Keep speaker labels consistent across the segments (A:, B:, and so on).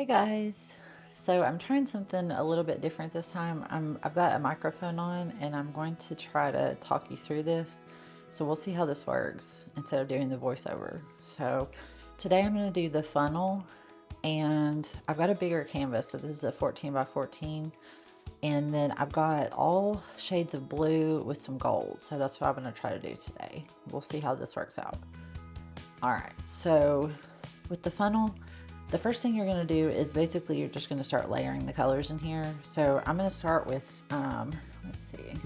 A: Hey guys, so I'm trying something a little bit different this time. I've got a microphone on and I'm going to try to talk you through this. So we'll see how this works instead of doing the voiceover. So today I'm going to do the funnel, and I've got a bigger canvas. So this is a 14 by 14, and then I've got all shades of blue with some gold. So that's what I'm going to try to do today. We'll see how this works out. All right, so with the funnel, the first thing you're going to do is basically you're just going to start layering the colors in here. So I'm going to start with, let's see, I'm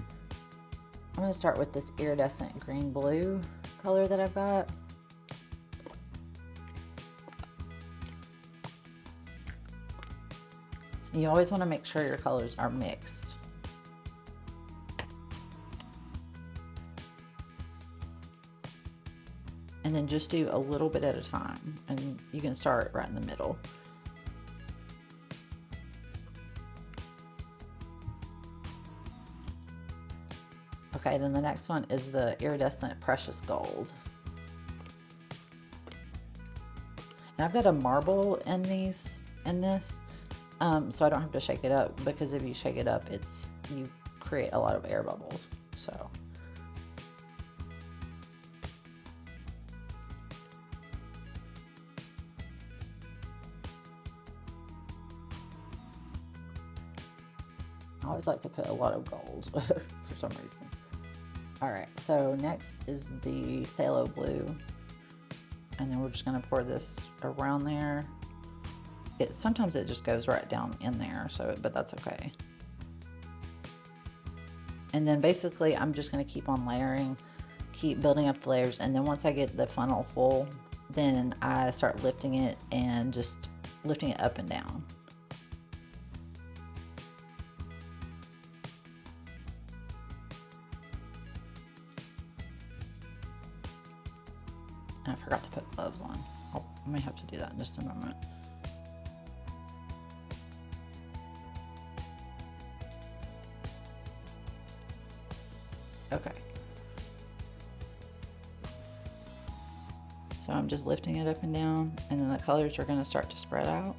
A: going to start with this iridescent green blue color that I've got. You always want to make sure your colors are mixed. And then just do a little bit at a time, and you can start right in the middle. Okay, then the next one is the iridescent precious gold. And I've got a marble in this, so I don't have to shake it up, because if you shake it up, you create a lot of air bubbles. So I always like to put a lot of gold for some reason. All right, so next is the phthalo blue, and then we're just going to pour this around there. Sometimes it just goes right down in there, but that's okay. And then basically I'm just going to keep on layering, keep building up the layers, and then once I get the funnel full, then I start lifting it and just lifting it up and down. I forgot to put gloves on. I may have to do that in just a moment. Okay. So I'm just lifting it up and down, and then the colors are going to start to spread out.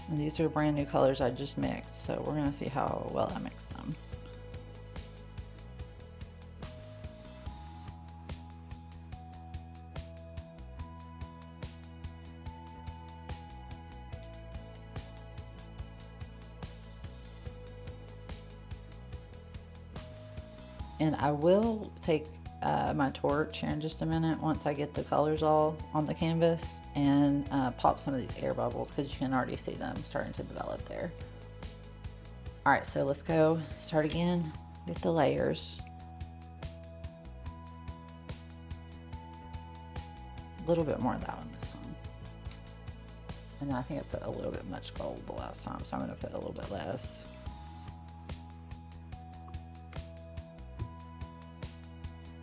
A: And these are brand new colors I just mixed, so we're going to see how well I mix them. And I will take my torch here in just a minute once I get the colors all on the canvas, and pop some of these air bubbles, because you can already see them starting to develop there. All right, so let's go start again with the layers. A little bit more of that one this time. And then I think I put a little bit much gold the last time, so I'm going to put a little bit less.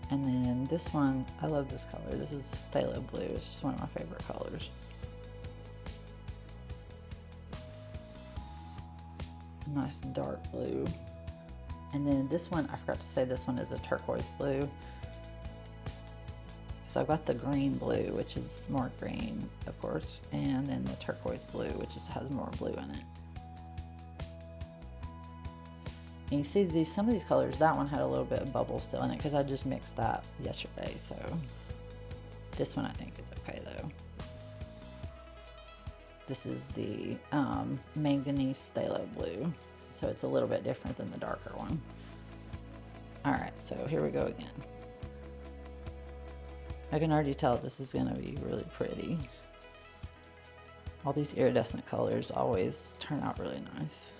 A: And then this one, I love this color. This is phthalo blue. It's just one of my favorite colors. Nice dark blue. And then this one, I forgot to say, this one is a turquoise blue. So I've got the green blue, which is more green, of course, and then the turquoise blue, which just has more blue in it. And you see some of these colors, that one had a little bit of bubble still in it, because I just mixed that yesterday. So this one I think is okay though. This is the Manganese phthalo blue. So it's a little bit different than the darker one. All right, so here we go again. I can already tell this is gonna be really pretty. All these iridescent colors always turn out really nice.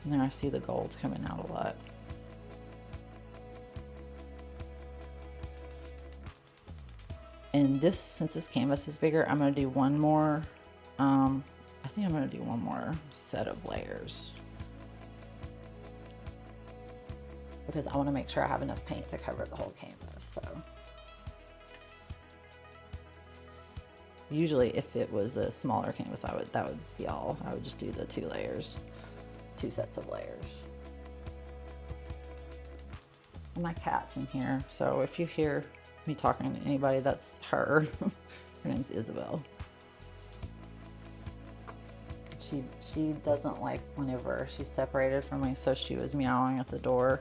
A: And then I see the golds coming out a lot. And this, since this canvas is bigger, I'm going to do one more. I think I'm going to do one more set of layers, because I want to make sure I have enough paint to cover the whole canvas. So usually, if it was a smaller canvas, that would be all. I would just do the two sets of layers. And my cat's in here, so if you hear me talking to anybody, that's her. Her name's Isabel. She doesn't like whenever she's separated from me, so she was meowing at the door,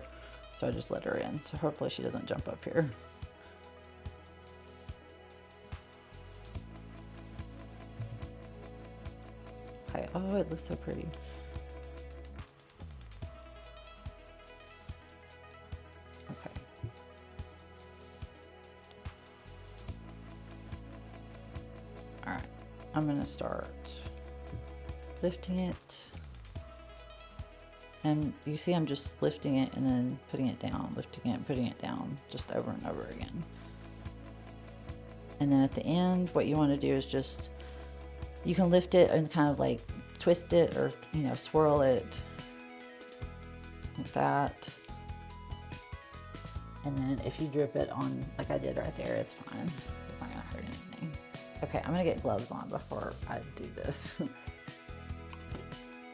A: so I just let her in. So hopefully she doesn't jump up here. Okay, oh, it looks so pretty. Okay. All right, I'm gonna start lifting it, and you see I'm just lifting it and then putting it down, lifting it, putting it down, just over and over again. And then at the end, what you want to do is just, you can lift it and kind of like twist it, or you know, swirl it like that. And then if you drip it on like I did right there, it's fine, it's not gonna hurt anything. Okay, I'm gonna get gloves on before I do this.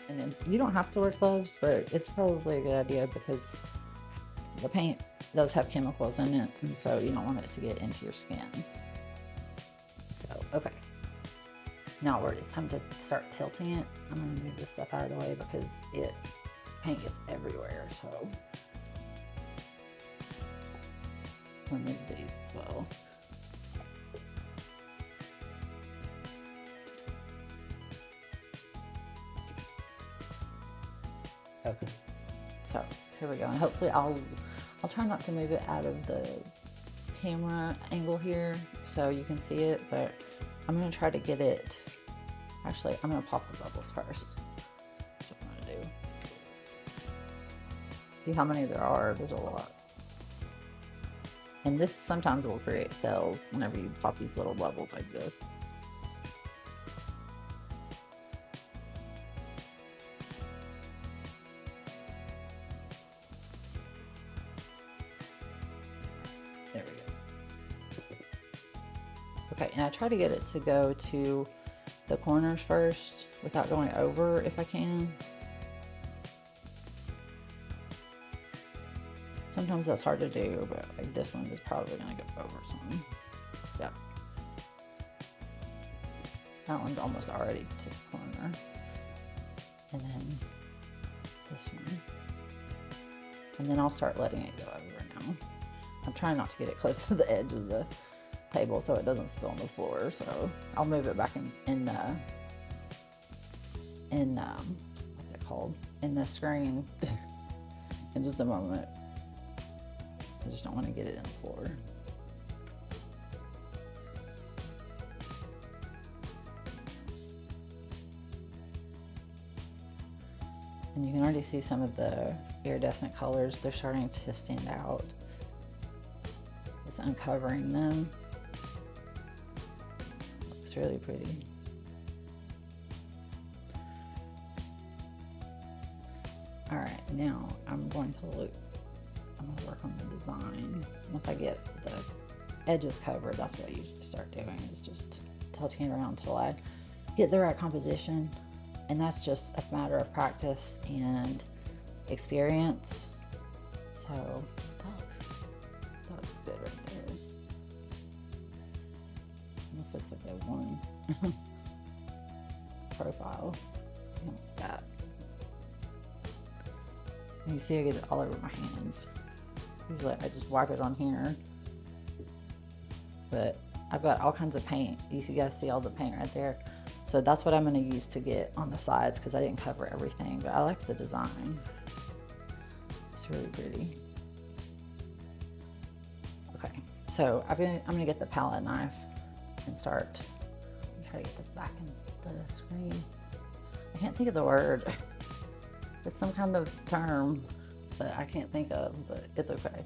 A: And then you don't have to wear gloves, but it's probably a good idea because the paint does have chemicals in it, and so you don't want it to get into your skin. So, okay. Now it's time to start tilting it. I'm gonna move this stuff out of the way because paint gets everywhere, so remove these as well. Okay, so here we go, and hopefully I'll try not to move it out of the camera angle here so you can see it, but I'm gonna try to get it. Actually, I'm gonna pop the bubbles first. That's what I'm gonna do. See how many there are? There's a lot. And this sometimes will create cells whenever you pop these little bubbles like this. There we go. Okay, and I try to get it to go to the corners first without going over if I can. Sometimes that's hard to do, but like this one is probably gonna go over some. Yep. That one's almost already to the corner. And then this one. And then I'll start letting it go over now. I'm trying not to get it close to the edge of the table so it doesn't spill on the floor. So I'll move it back in what's it called? In the screen in just a moment. I just don't want to get it in the floor. And you can already see some of the iridescent colors. They're starting to stand out. It's uncovering them. Looks really pretty. All right, now I'm going to work on the design. Once I get the edges covered, that's what I usually start doing, is just tilting it around until I get the right composition. And that's just a matter of practice and experience. So that looks good right there. This looks like a one profile. Like that. And you see I get it all over my hands. Usually I just wipe it on here. But I've got all kinds of paint. You guys see all the paint right there. So that's what I'm going to use to get on the sides because I didn't cover everything, but I like the design. It's really pretty. Okay, so I'm going to get the palette knife and start. Try to get this back in the screen. I can't think of the word. It's some kind of term that I can't think of, but it's okay.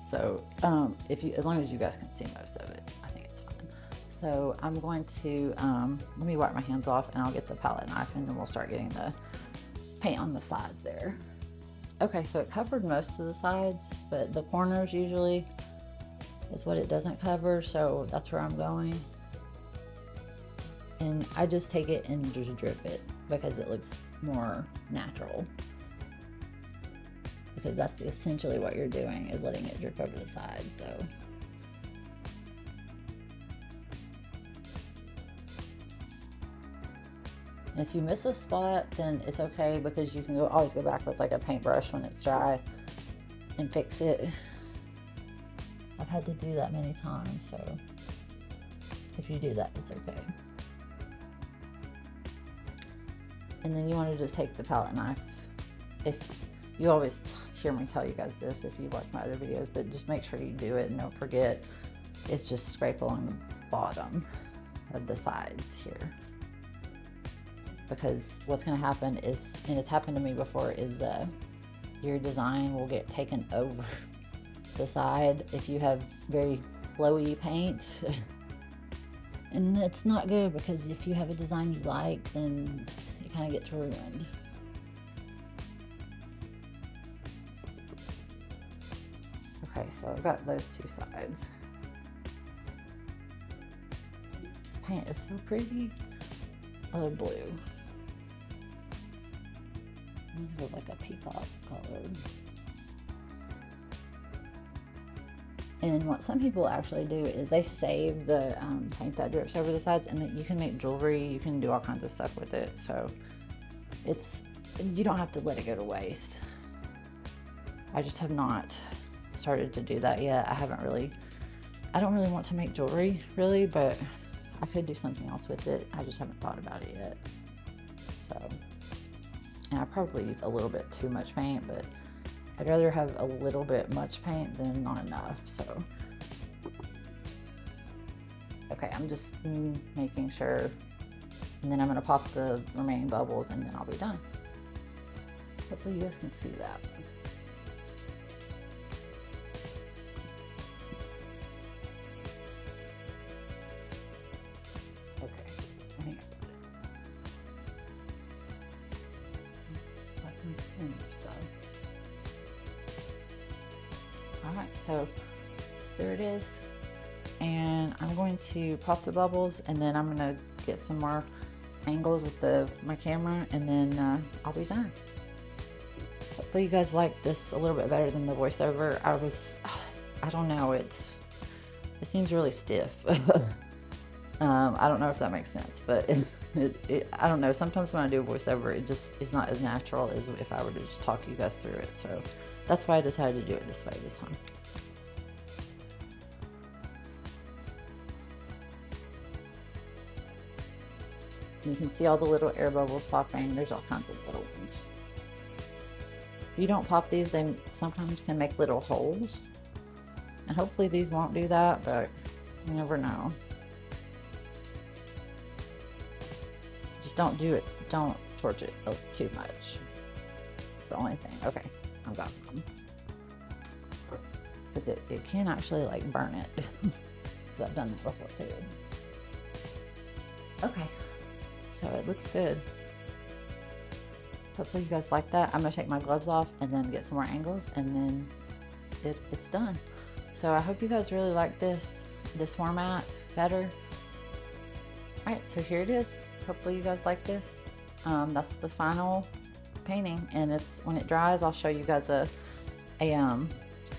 A: So as long as you guys can see most of it, I think it's fine. So I'm going to, let me wipe my hands off and I'll get the palette knife and then we'll start getting the paint on the sides there. Okay, so it covered most of the sides, but the corners usually is what it doesn't cover, so that's where I'm going. And I just take it and just drip it because it looks more natural. Because that's essentially what you're doing, is letting it drip over the sides, so. And if you miss a spot, then it's okay, because you can always go back with like a paintbrush when it's dry and fix it. I've had to do that many times, so if you do that, it's okay. And then you want to just take the palette knife. If you always hear me tell you guys this if you watch my other videos, but just make sure you do it and don't forget. It's just scrape along the bottom of the sides here. Because what's going to happen is, and it's happened to me before, is your design will get taken over the side if you have very flowy paint. And that's not good, because if you have a design you like, then it kind of gets ruined. Okay, so I've got those two sides. This paint is so pretty. I love blue. These look like a peacock color. And what some people actually do is they save the paint that drips over the sides, and that you can make jewelry, you can do all kinds of stuff with it. So you don't have to let it go to waste. I just have not started to do that yet. I don't really want to make jewelry really, but I could do something else with it. I just haven't thought about it yet. So, and I probably use a little bit too much paint, but I'd rather have a little bit much paint than not enough. So, okay, I'm just making sure, and then I'm gonna pop the remaining bubbles, and then I'll be done. Hopefully you guys can see that. Alright, so there it is, and I'm going to pop the bubbles, and then I'm going to get some more angles with my camera, and then I'll be done. Hopefully you guys like this a little bit better than the voiceover. I don't know, it seems really stiff. I don't know if that makes sense, but I don't know. Sometimes when I do a voiceover, it just is not as natural as if I were to just talk you guys through it. So that's why I decided to do it this way this time. You can see all the little air bubbles popping. There's all kinds of little ones. If you don't pop these, they sometimes can make little holes. And hopefully these won't do that, but you never know. Just don't do it. Don't torch it too much. It's the only thing. Okay, I've got them. Because it can actually like burn it. Because I've done that before too. Okay, so it looks good. Hopefully you guys like that. I'm gonna take my gloves off and then get some more angles, and then it's done. So I hope you guys really like this format better. Alright, so here it is. Hopefully you guys like this. That's the final painting, and when it dries, I'll show you guys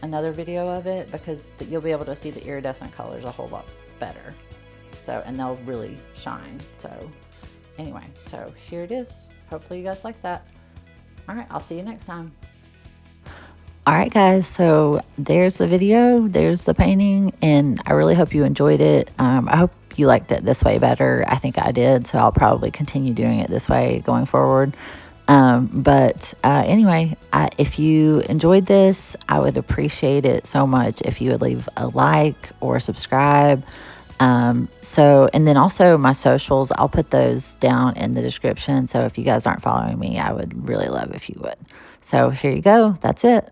A: another video of it, because you'll be able to see the iridescent colors a whole lot better. So, and they'll really shine. So anyway, so here it is. Hopefully you guys like that. Alright, I'll see you next time. Alright guys, so there's the video, there's the painting, and I really hope you enjoyed it. I hope you liked it this way better. I think I did, so I'll probably continue doing it this way going forward. Anyway, if you enjoyed this, I would appreciate it so much if you would leave a like or subscribe. And then also my socials, I'll put those down in the description. So if you guys aren't following me, I would really love if you would. So here you go. That's it.